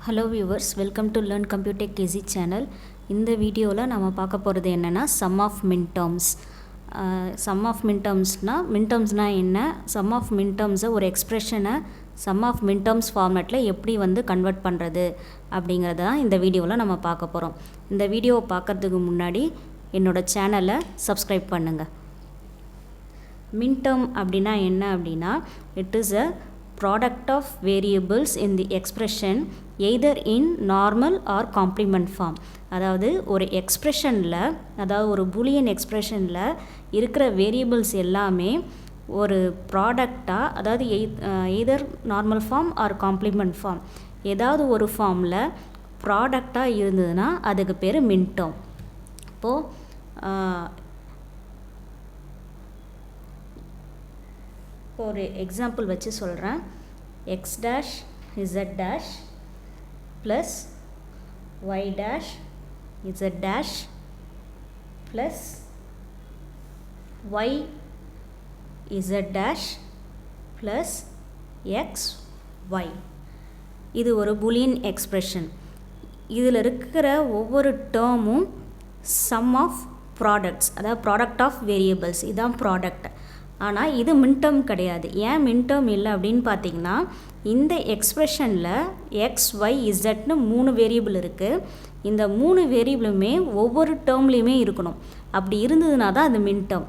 Hello viewers, welcome to Learn Computer KZ channel. இந்த வீடியோவில் நம்ம பார்க்க போகிறது என்னென்னா sum of minterms. Sum of mintermsனால் என்ன, sum of mintermஸை ஒரு எக்ஸ்ப்ரெஷனை sum of minterms ஃபார்மேட்டில் எப்படி கன்வெர்ட் பண்ணுறது அப்படிங்கிறத தான் இந்த வீடியோவில் நம்ம பார்க்க போகிறோம். இந்த வீடியோவை பார்க்குறதுக்கு முன்னாடி என்னோடய சேனலை சப்ஸ்கிரைப் பண்ணுங்கள். minterm அப்படின்னா என்ன அப்படின்னா, it is a product of variables in the expression either in normal or complement form. அதாவது ஒரு எக்ஸ்ப்ரெஷனில், அதாவது ஒரு பூலியன் எக்ஸ்ப்ரெஷனில் இருக்கிற வேரியபிள்ஸ் எல்லாமே ஒரு ப்ராடக்டாக, அதாவது either normal form or complement form, ஏதாவது ஒரு ஃபார்மில் ப்ராடக்டாக இருந்ததுன்னா அதுக்கு பேர் minterm. இப்போது ஒரு எக்ஸாம்பிள் வச்சு சொல்கிறேன். x dash z dash plus y dash z dash plus y z dash plus x y. இது ஒரு பூலியன் எக்ஸ்ப்ரெஷன். இதில் இருக்கிற ஒவ்வொரு டேர்மும் சம் ஆஃப் ப்ராடக்ட்ஸ், அதாவது ப்ராடக்ட் ஆஃப் வேரியபிள்ஸ், இதுதான் ப்ராடக்ட். ஆனால் இது மின்டர்ம் கிடையாது. ஏன் மின்டர்ம் இல்லை அப்படின்னு பார்த்தீங்கன்னா, இந்த எக்ஸ்ப்ரெஷனில் எக்ஸ் ஒய் இசட்னு 3 வேரியபிள் இருக்குது. இந்த 3 வேரியபிளுமே ஒவ்வொரு டேர்ம்லேயுமே இருக்கணும். அப்படி இருந்ததுனா தான் அது மின்டர்ம்.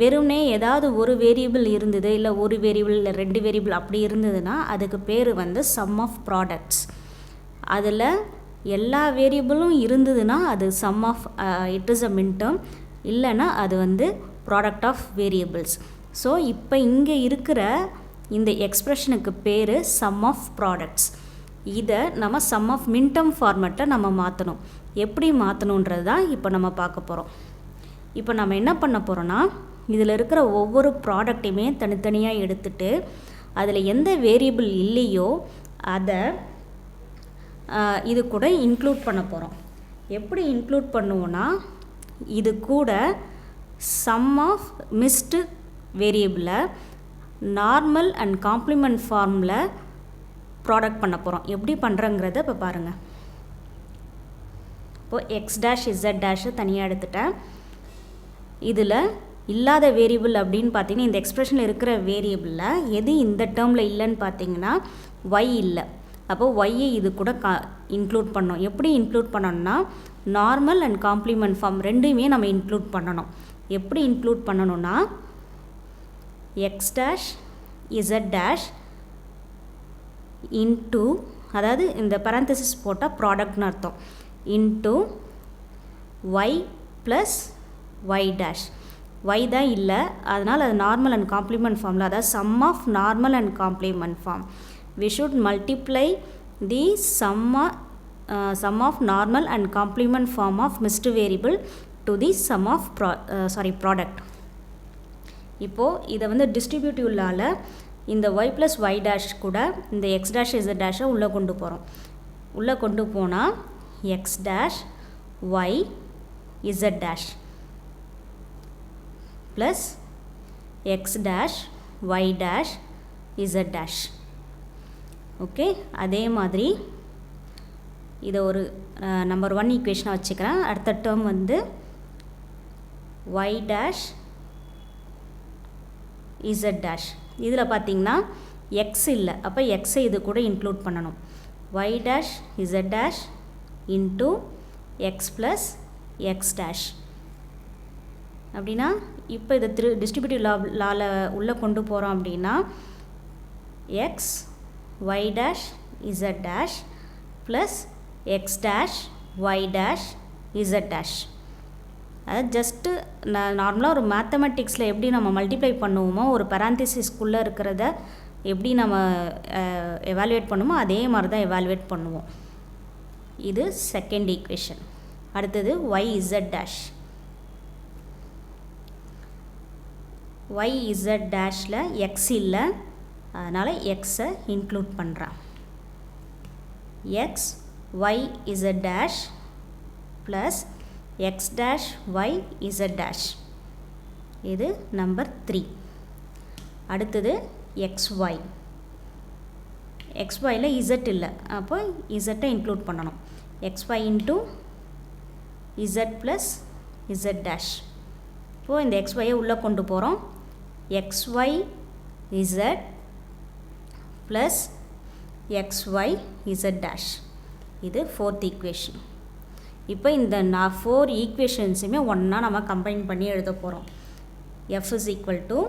வெறும்னே ஏதாவது ஒரு வேரியபிள் இருந்தது, இல்லை ஒரு வேரியபிள் இல்லை 2 வேரியபிள் அப்படி இருந்ததுன்னா அதுக்கு பேர் சம் ஆஃப் ப்ராடக்ட்ஸ். அதில் எல்லா வேரியபிளும் இருந்ததுன்னா அது sum of it is a minterm. இல்லைன்னா அது ப்ராடக்ட் ஆஃப் வேரியபிள்ஸ். ஸோ இப்போ இங்கே இருக்கிற இந்த எக்ஸ்ப்ரெஷனுக்கு பேர் சம் ஆஃப் ப்ராடக்ட்ஸ். இதை நம்ம சம் ஆஃப் மின்டர்ம் ஃபார்மேட்டில் நம்ம மாற்றணும். எப்படி மாற்றணுன்றது தான் இப்போ நம்ம பார்க்க போகிறோம். இப்போ நம்ம என்ன பண்ண போகிறோன்னா, இதில் இருக்கிற ஒவ்வொரு ப்ராடக்டையுமே தனித்தனியாக எடுத்துட்டு அதில் எந்த வேரியபிள் இல்லையோ அதை இது கூட இன்க்ளூட் பண்ண போகிறோம். எப்படி இன்க்ளூட் பண்ணுவோன்னா, இது கூட சம் ஆஃப் மிஸ்டு வேரியபிளை நார்மல் அண்ட் காம்ப்ளிமெண்ட் ஃபார்மில் ப்ராடக்ட் பண்ண போகிறோம். எப்படி பண்ணுறங்கிறத இப்போ பாருங்கள். இப்போது எக்ஸ் டேஷ் இசட் டேஷை தனியாக எடுத்துட்டேன். இதில் இல்லாத வேரியபிள் அப்படின்னு பார்த்தீங்கன்னா, இந்த எக்ஸ்ப்ரெஷனில் இருக்கிற வேரியபிளில் எது இந்த டேர்மில் இல்லைன்னு பார்த்தீங்கன்னா ஒய் இல்லை. அப்போது ஒய்யை இது கூட இன்க்ளூட் பண்ணோம். எப்படி இன்க்ளூட் பண்ணணும்னா, நார்மல் அண்ட் காம்ப்ளிமெண்ட் ஃபார்ம் ரெண்டுமே நம்ம இன்க்ளூட் பண்ணணும். எப்படி இன்க்ளூட் பண்ணணும்னா, x dash z dash into, அதாவது இந்த பரந்தசிஸ் போட்டால் ப்ராடக்ட்னு அர்த்தம், into y plus y dash. ஒய் தான் இல்லை, அதனால் அது நார்மல் அண்ட் காம்ப்ளிமெண்ட் ஃபார்மில், அதாவது sum of normal and complement form. We should multiply the sum of normal and complement form of mixed variable to the sum of product. இப்போது இதை distributive லால இந்த y plus y dash கூட இந்த x dash z dash உள்ளே கொண்டு போகிறோம். உள்ளே கொண்டு போனால் x dash y z dash plus x dash y dash z dash. Okay, அதே மாதிரி இதை ஒரு நம்பர் 1 ஈக்குவேஷனாக வச்சுக்கிறேன். அடுத்த term y dash z dash. இதில் பார்த்தீங்கன்னா x இல்லை, அப்போ எக்ஸை இது கூட இன்க்ளூட் பண்ணணும். y dash z dash into X plus x dash. அப்படின்னா இப்போ இதை டிஸ்ட்ரிபியூட்டிவ் லால உள்ளே கொண்டு போகிறோம் அப்படின்னா X y dash z dash plus x dash y dash z dash. அது ஜஸ்ட்டு நார்மலாக ஒரு மேத்தமெட்டிக்ஸில் எப்படி நம்ம மல்டிப்ளை பண்ணுவோமோ, ஒரு பராந்திசிஸ்குள்ளே இருக்கிறத எப்படி நம்ம எவாலுவேட் பண்ணுவோமோ அதே மாதிரி தான் எவாலுவேட் பண்ணுவோம். இது செகண்ட் ஈக்குவேஷன். அடுத்தது y z dash. y z டேஷில் x இல்லை, அதனால் எக்ஸை இன்க்ளூட் பண்ணுறேன். X y z dash plus x dash y z dash. இது நம்பர் 3. அடுத்தது எக்ஸ் ஒய். xyல z இல்லை, அப்போ z இன்க்ளூட் பண்ணணும். xy into z plus z dash. இப்போது இந்த xyயை உள்ளே கொண்டு போகிறோம். xy z ப்ளஸ் xy z டேஷ். இது 4th ஈக்குவேஷன். இப்போ இந்த 4 ஈக்குவேஷன்ஸுமே ஒன்றா நம்ம கம்பைன் பண்ணி எழுத போகிறோம். f is equal to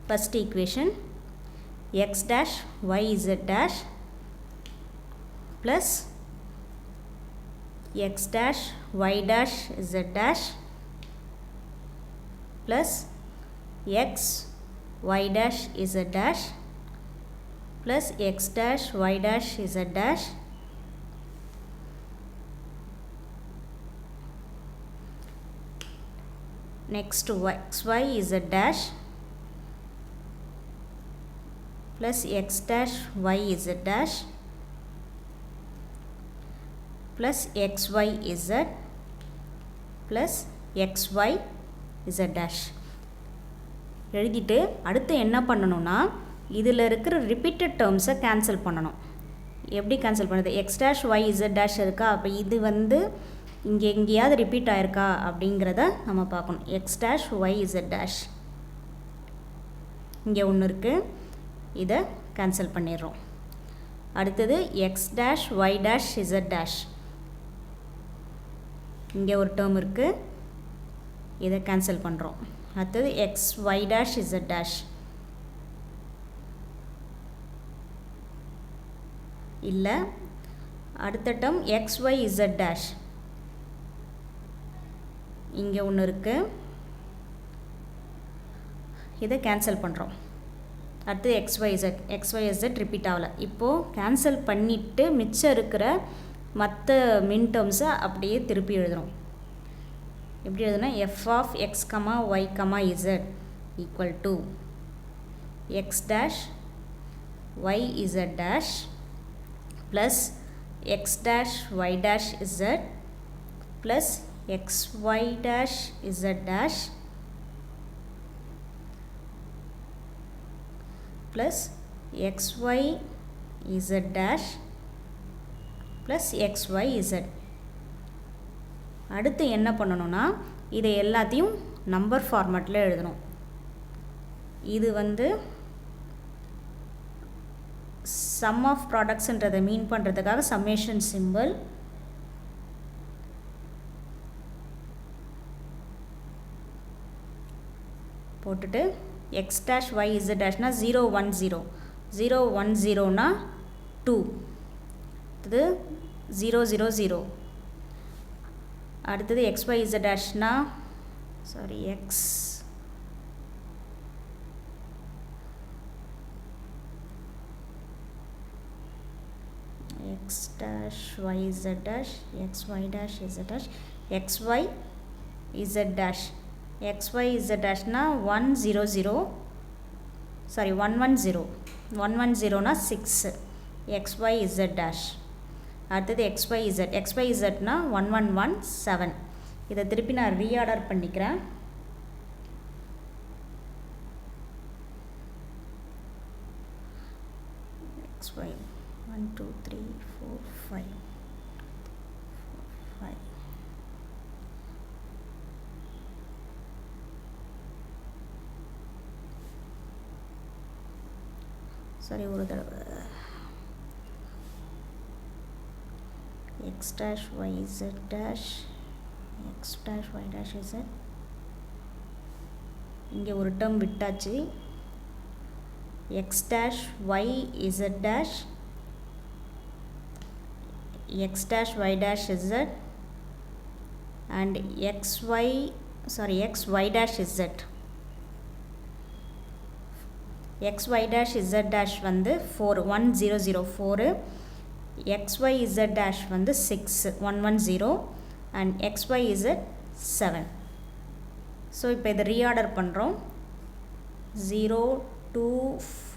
first equation x dash y z dash plus x dash y dash z dash plus x y dash z dash plus x dash y dash z dash next xy z dash plus x dash y z dash plus xy z plus xy z dash. எழுதிட்டு அடுத்து என்ன பண்ணணும்னா இதில் இருக்கிற repeated டேர்ம்ஸை cancel பண்ணணும். எப்படி cancel பண்ணுறது? x dash y z dash இருக்கா, அப்போ இது இங்கே எங்கேயாவது ரிப்பீட் ஆயிருக்கா அப்படிங்கிறத நம்ம பார்க்கணும். x dash y z dash இங்கே ஒன்று இருக்குது, இதை கேன்சல் பண்ணிடுறோம். அடுத்தது x dash y dash z dash இங்கே ஒரு டேர்ம் இருக்குது, இதை கேன்சல் பண்ணுறோம். அடுத்தது x y dash z dash இல்லை. அடுத்த term x y z dash இங்கே ஒன்று இருக்குது, இதை கேன்சல் பண்ணுறோம். அடுத்து xyz ரிப்பீட் ஆகலை. இப்போது கேன்சல் பண்ணிவிட்டு மிச்சம் இருக்கிற மற்ற மின் டேர்ம்ஸை அப்படியே திருப்பி எழுதுகிறோம். எப்படி எழுதுனா f of x, y, z equal to x dash y z dash plus x dash y dash z plus x y dash z dash plus x y z dash plus x y z. அடுத்து என்ன பண்ணணும்னா இதை எல்லாத்தையும் number ஃபார்மேட்டில் எழுதணும். இது some of ப்ராடக்ட்ஸ்ன்றதை மீன் பண்ணுறதுக்காக summation simple. போட்டுட்டு x dash y z dashனா 0 1 0, 0 1 0னா 2, அடுத்தது 0 0 0, அடுத்தது x y z dashனா x dash y z dash x y dash z dash x y z dash x y z dash na 1 0 0, sorry 1 1 0, 1 1 0 na 6 x y z dash. அடுத்தது x y z na 1 1 1 7. இதை திருப்பி நான் reorder பண்ணிக்கிறேன். x y 1 2 3 4 5 5. Sorry ஒரு தடவை x dash y z dash x dash y dash z. இங்கே ஒரு term விட்டாச்சு. x dash y z dash x dash y dash z and x y dash z. x y dash z dash 4 1 0 0 4, x y z dash 6 1 1 0 and x y z 7. So இப்போ இதை reorder பண்ணுறோம். 0 2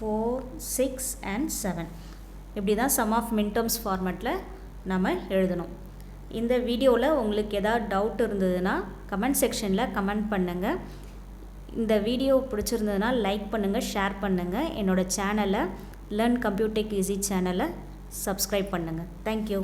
4 6 and 7. இப்படி தான் some of மின்டர்ம்ஸ் ஃபார்மேட்டில் நம்ம எழுதணும். இந்த வீடியோவில் உங்களுக்கு ஏதாவது டவுட் இருந்ததுன்னா கமெண்ட் செக்ஷனில் கமெண்ட் பண்ணுங்கள். இந்த வீடியோ பிடிச்சிருந்ததுன்னா லைக் பண்ணுங்கள், ஷேர் பண்ணுங்கள். என்னோடய சேனலை லேர்ன் கம்ப்யூட்டெக் ஈஸி சேனலை சப்ஸ்கிரைப் பண்ணுங்கள். தேங்க்யூ.